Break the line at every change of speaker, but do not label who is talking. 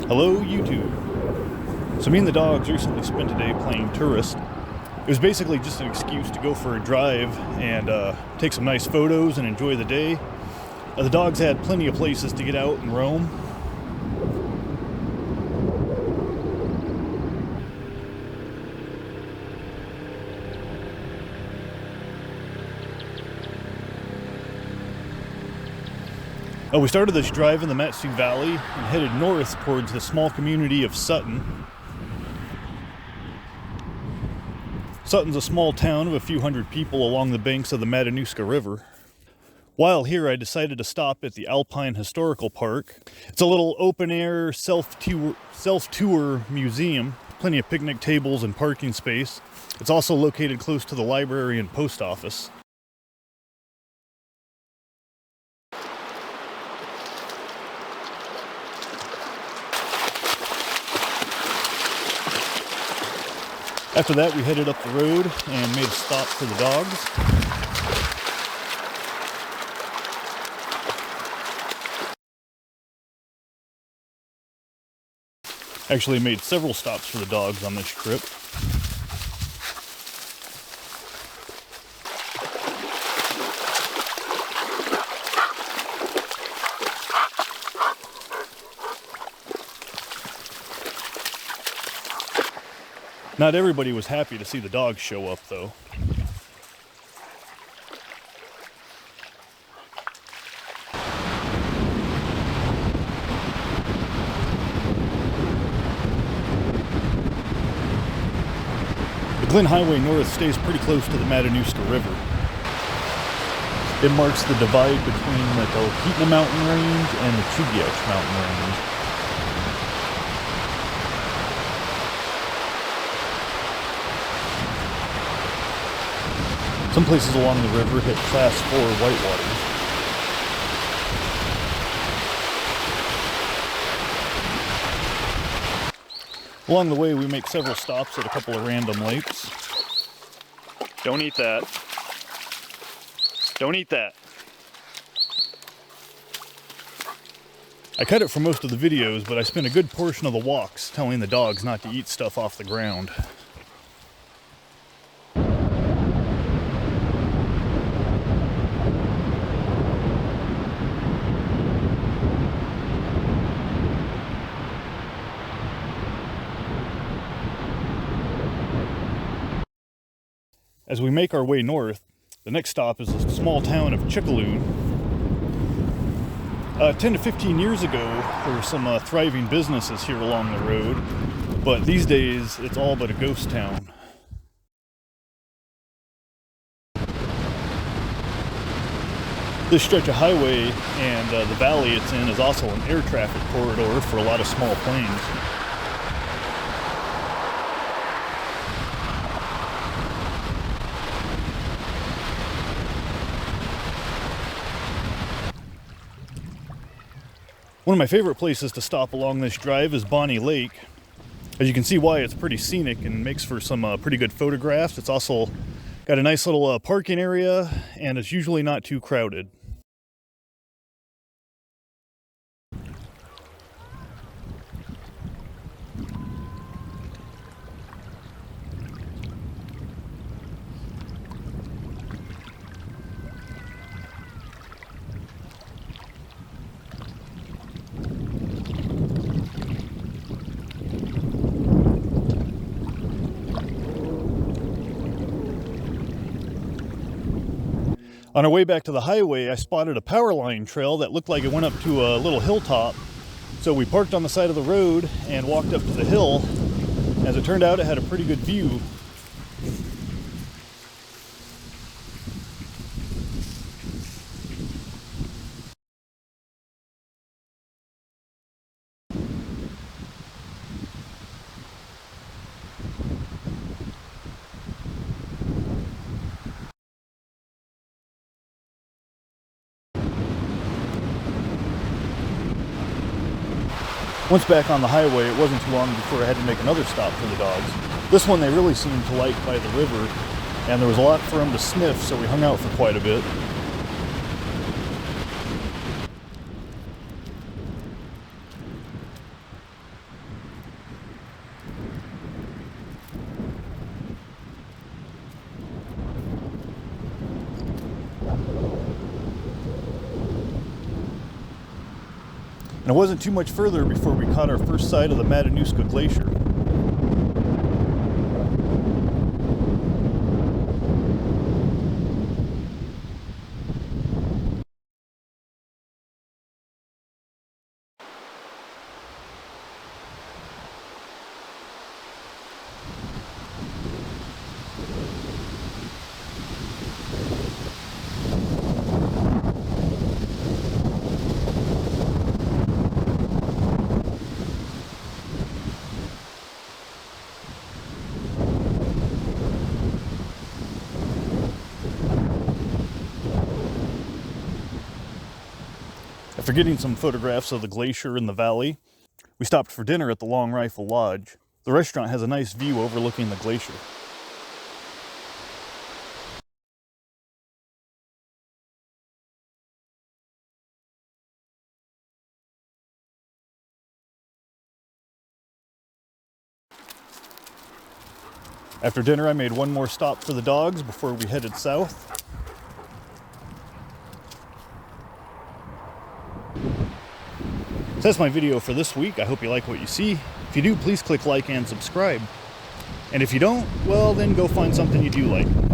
Hello, YouTube. So me and the dogs recently spent a day playing tourist. It was basically just an excuse to go for a drive and take some nice photos and enjoy the day. The dogs had plenty of places to get out and roam. We started this drive in the Matsu Valley and headed north towards the small community of Sutton. Sutton's a small town of a few hundred people along the banks of the Matanuska River. While here, I decided to stop at the Alpine Historical Park. It's a little open-air, self-tour museum. Plenty of picnic tables and parking space. It's also located close to the library and post office. After that, we headed up the road and made a stop for the dogs. Actually made several stops for the dogs on this trip. Not everybody was happy to see the dogs show up, though. The Glenn Highway North stays pretty close to the Matanuska River. It marks the divide between the Talkeetna Mountain Range and the Chugach Mountain Range. Some places along the river hit Class 4 whitewaters. Along the way, we make several stops at a couple of random lakes. Don't eat that. Don't eat that. I cut it for most of the videos, but I spent a good portion of the walks telling the dogs not to eat stuff off the ground. As we make our way north, the next stop is the small town of Chickaloon. 10 to 15 years ago, there were some thriving businesses here along the road, but these days it's all but a ghost town. This stretch of highway and the valley it's in is also an air traffic corridor for a lot of small planes. One of my favorite places to stop along this drive is Bonnie Lake. As you can see why, it's pretty scenic and makes for some pretty good photographs. It's also got a nice little parking area, and it's usually not too crowded. On our way back to the highway, I spotted a power line trail that looked like it went up to a little hilltop. So we parked on the side of the road and walked up to the hill. As it turned out, it had a pretty good view. Once back on the highway, it wasn't too long before I had to make another stop for the dogs. This one they really seemed to like by the river, and there was a lot for them to sniff, so we hung out for quite a bit. And it wasn't too much further before we caught our first sight of the Matanuska Glacier. After getting some photographs of the glacier in the valley, we stopped for dinner at the Long Rifle Lodge. The restaurant has a nice view overlooking the glacier. After dinner, I made one more stop for the dogs before we headed south. So that's my video for this week. I hope you like what you see. If you do, please click like and subscribe. And if you don't, well, then go find something you do like.